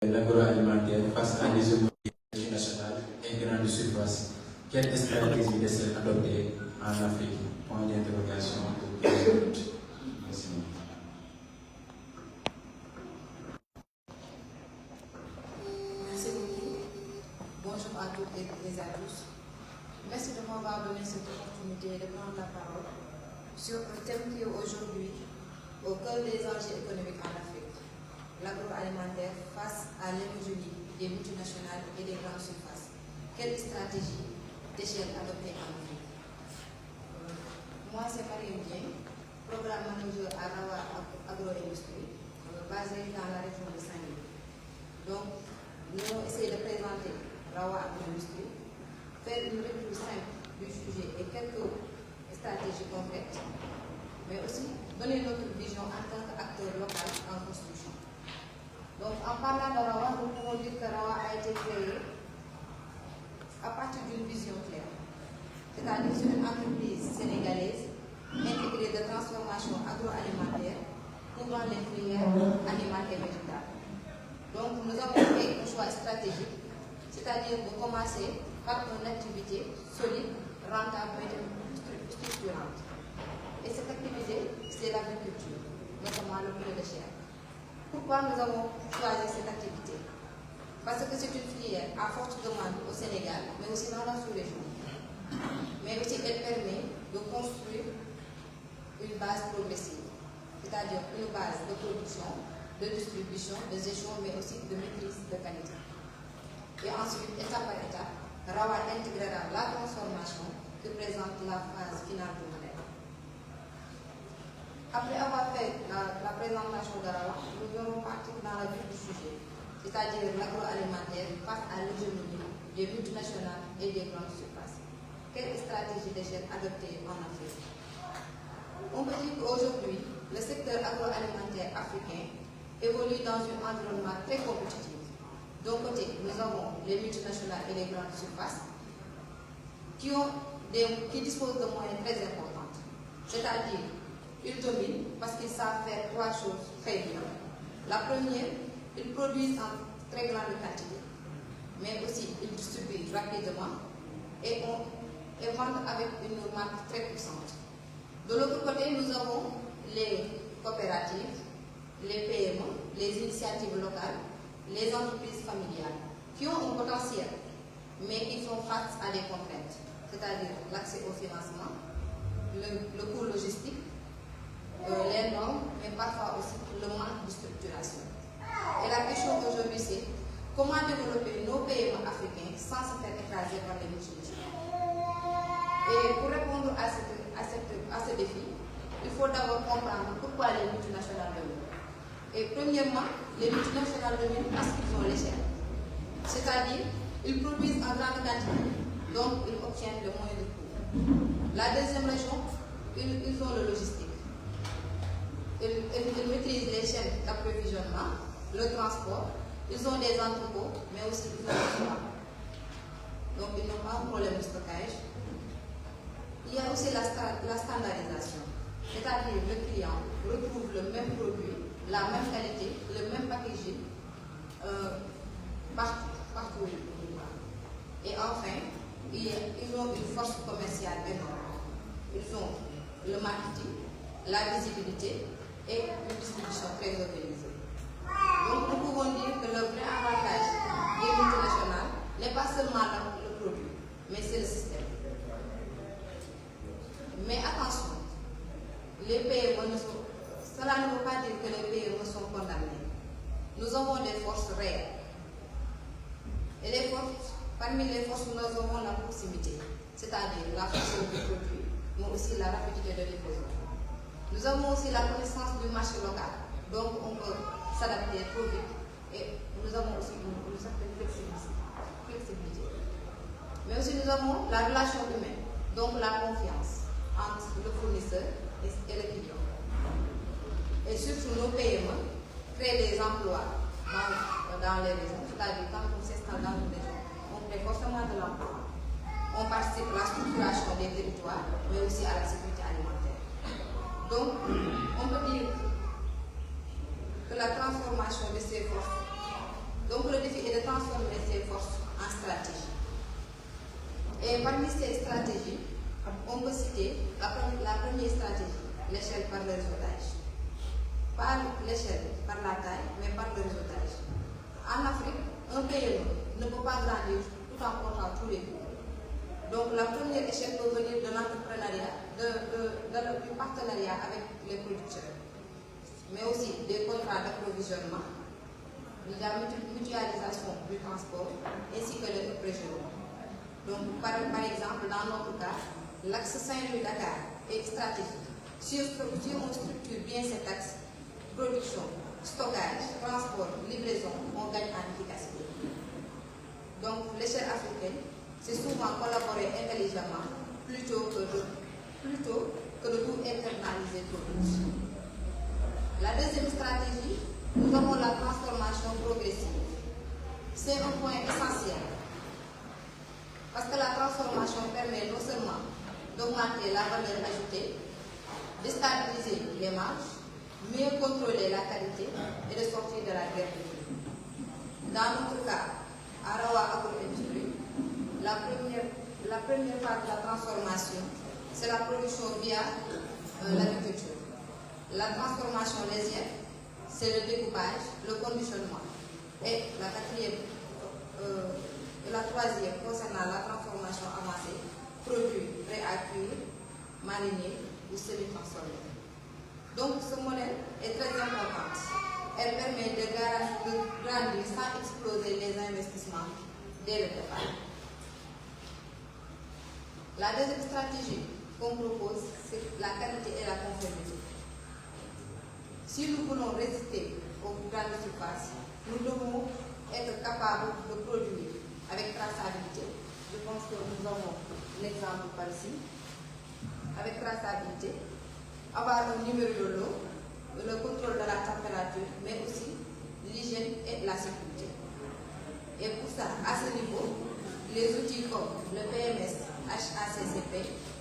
L'agroalimentaire face à des obligations nationales et grandes surfaces. Quelle stratégie essaie d'adopter en Afrique? Point d'interrogation. Merci. Merci beaucoup. Bonjour à toutes et à tous. Merci de m'avoir donné cette opportunité de prendre la parole sur un thème qui est aujourd'hui au cœur des enjeux économiques en Afrique, l'agroalimentaire face à l'hémogénie des multinationales et des grandes surfaces. Quelle stratégie d'échelle adopter en Afrique? Moi, c'est Mariam Dieng, programme manager à Rawa Agro-Industrie, basé dans la région de Saint-Louis. Donc, nous allons essayer de présenter Rawa Agro-Industrie, faire une lecture simple du sujet et quelques stratégies concrètes, mais aussi donner notre vision en tant qu'acteur local en construction. Donc, en parlant de Rawa, nous pouvons dire que Rawa a été créé à partir d'une vision claire. C'est-à-dire c'est une entreprise sénégalaise intégrée de transformation agroalimentaire couvrant les filières animales et végétales. Donc, nous avons fait un choix stratégique, c'est-à-dire de commencer par une activité solide, rentable et structurante. Et cette activité, c'est l'agriculture, notamment le poulet de chair. Pourquoi nous avons choisi cette activité? Parce que c'est une filière à forte demande au Sénégal, mais aussi dans la sous-région. Mais aussi, elle permet de construire une base progressive, c'est-à-dire une base de production, de distribution, de gestion, mais aussi de maîtrise de qualité. Et ensuite, étape par étape, Rawa intégrera la transformation qui présente la phase finale du modèle. Après avoir fait la présentation de Rawa, nous allons partir dans la vue du sujet, c'est-à-dire l'agroalimentaire face à l'hégémonie des multinationales et des grandes surfaces. Quelle stratégie d'échelle adopter en Afrique? On peut dire qu'aujourd'hui, le secteur agroalimentaire africain évolue dans un environnement très compétitif. D'un côté, nous avons les multinationales et les grandes surfaces qui disposent de moyens très importants. C'est-à-dire, ils dominent parce qu'ils savent faire trois choses très bien. La première, ils produisent en très grande quantité, mais aussi ils distribuent rapidement et vendent avec une marque très puissante. De l'autre côté, nous avons les coopératives, les PME, les initiatives locales, les entreprises familiales, qui ont un potentiel, mais qui font face à des contraintes, c'est-à-dire l'accès au financement, le coût logistique, les normes, mais parfois aussi le manque de structuration. Et la question aujourd'hui, c'est comment développer nos PME africains sans se faire écraser par les multinationales. Et pour répondre à ce défi, il faut d'abord comprendre pourquoi les multinationales dominent. Et premièrement, les multinationales dominent parce qu'ils ont l'échelle. C'est-à-dire, ils produisent en grande quantité, donc ils obtiennent le moins de coûts. La deuxième raison, ils ont le logistique. Ils maîtrisent les chaînes d'approvisionnement, le transport, ils ont des entrepôts, mais aussi ils ont des droits. Donc ils n'ont pas un problème de stockage. Il y a aussi la standardisation, c'est-à-dire le client retrouve le même produit, la même qualité, le même packaging partout. Et enfin, ils ont une force commerciale énorme. Ils ont le marketing, la visibilité et une distribution très organisée. Donc nous pouvons dire que le vrai avantage des multinationales n'est pas seulement le produit, mais c'est le système. Mais attention, les PME cela ne veut pas dire que les PME sont condamnés. Nous avons des forces réelles. Et parmi les forces, nous avons la proximité, c'est-à-dire la force du produit, mais aussi la rapidité de livraison. Nous avons aussi la connaissance du marché local, donc on peut s'adapter trop vite et nous avons aussi une certaine flexibilité. Mais aussi nous avons la relation humaine, donc la confiance entre le fournisseur et le client. Et surtout nos PME créent des emplois dans les régions, c'est-à-dire quand on s'installe dans une région, on crée forcément de l'emploi. On participe à la structuration des territoires, mais aussi à la sécurité alimentaire. Donc, on peut dire que la transformation de ces forces, donc transformer ses forces en stratégie. Et parmi ces stratégies, on peut citer la première stratégie, l'échelle par le réseautage. Pas l'échelle par la taille, mais par le réseautage. En Afrique, un PME ne peut pas grandir tout en comptant tous les coûts. Donc la première échelle peut venir de l'entrepreneuriat, du partenariat avec les producteurs, mais aussi des contrats d'approvisionnement, de la mutualisation du transport, ainsi que le pré-jeunement. Donc par exemple, dans notre cas, l'axe Saint-Louis-Dakar est stratégique. Si on structure bien cet axe, production, stockage, transport, livraison, on gagne en efficacité. Donc l'échelle africaine, c'est souvent collaborer intelligemment plutôt que de tout internaliser trop vite. La deuxième stratégie, nous avons la transformation progressive. C'est un point essentiel parce que la transformation permet non seulement d'augmenter la valeur ajoutée, de stabiliser les marges, mieux contrôler la qualité et de sortir de la guerre de prix. Dans notre cas, à Rawa Agro-Industrie, la première phase de la transformation, c'est la production via l'agriculture. La transformation laitière, c'est le découpage, le conditionnement. Et la troisième, concernant la transformation avancée, produits prêts à cuire, marinés ou semi-transformés. Donc ce modèle est très important. Elle permet de grandir sans exploser les investissements dès le départ. La deuxième stratégie qu'on propose, c'est la qualité et la conformité. Si nous voulons résister aux grandes surfaces, nous devons être capables de produire avec traçabilité. Je pense que nous avons l'exemple par ici. Avec traçabilité, avoir un numéro de l'eau, le contrôle de la température, mais aussi l'hygiène et la sécurité. Et pour ça, à ce niveau, les outils comme le PMS, HACCP,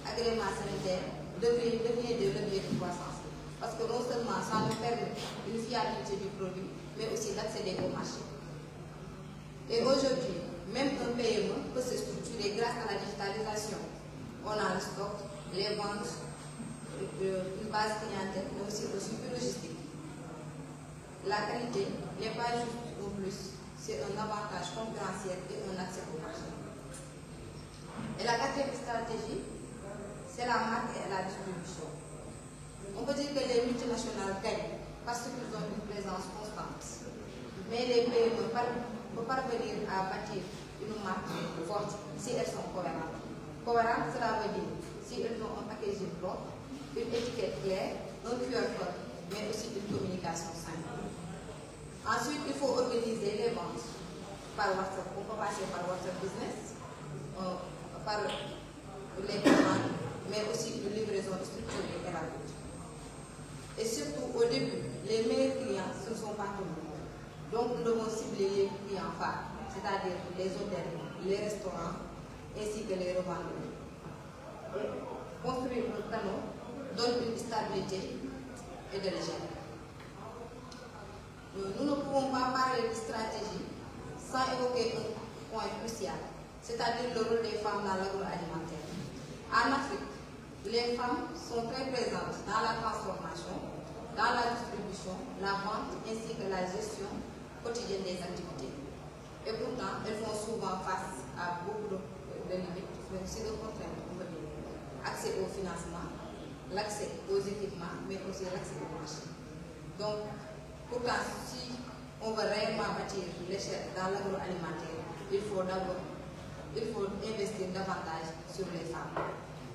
agrément sanitaire, deviennent des leviers de croissance. Parce que non seulement ça nous permet une fiabilité du produit, mais aussi d'accéder au marché. Et aujourd'hui, même un PME peut se structurer grâce à la digitalisation. On a le stock, les ventes, une base clientèle, mais aussi le suivi logistique. La qualité n'est pas juste au plus, c'est un avantage concurrentiel et un accès au marché. Et la quatrième stratégie, c'est la marque et la distribution. On peut dire que les multinationales gagnent parce qu'ils ont une présence constante. Mais les PME peuvent parvenir à bâtir une marque forte si elles sont cohérentes. Cohérentes, cela veut dire si elles ont un packaging propre, une étiquette claire, un QR code, mais aussi une communication simple. Ensuite, il faut organiser les ventes par WhatsApp. On peut passer par WhatsApp Business, par les commandes, mais aussi une livraison structurée et rapide. Et surtout, au début, les meilleurs clients, ce ne sont pas tout le monde. Donc, nous devons cibler les clients phares, c'est-à-dire les hôtels, les restaurants, ainsi que les revendeurs. Et construire un canal donne une stabilité et de l'hygiène. Nous ne pouvons pas parler de stratégie sans évoquer un point crucial, c'est-à-dire le rôle des femmes dans l'agroalimentaire. En Afrique, les femmes sont très présentes dans la transformation, dans la distribution, la vente ainsi que la gestion quotidienne des activités. Et pourtant, elles font souvent face à beaucoup de limites, mais aussi de contraintes, on peut dire. Accès au financement, l'accès aux équipements, mais aussi l'accès au marché. Donc, pourtant, si on veut réellement bâtir l'échelle dans l'agroalimentaire, il faut investir davantage sur les femmes.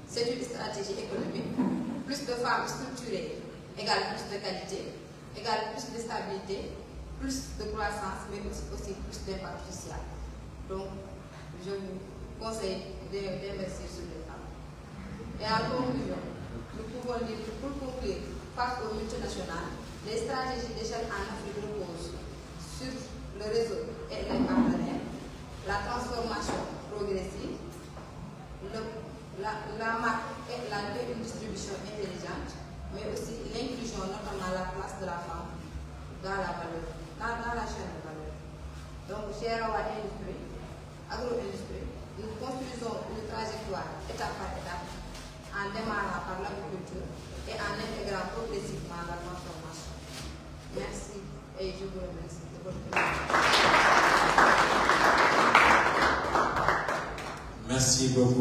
C'est une stratégie économique. Plus de femmes structurées égale plus de qualité, égale plus de stabilité, plus de croissance, mais aussi plus d'impact social. Donc, je vous conseille d'investir sur les femmes. Et en conclusion, nous pouvons dire que pour conclure, face aux multinationales, les stratégies d'échelle en Afrique reposent sur le réseau et les partenaires, la transformation progressive, la marque et la distribution intelligente, mais aussi l'inclusion, notamment la place de la femme dans la chaîne de valeur. Donc, chez Rawa Industrie, agro-industrie, nous construisons une trajectoire étape par étape en démarrant par l'agriculture et en intégrant progressivement la transformation. Merci et je vous remercie de votre attention. Merci beaucoup.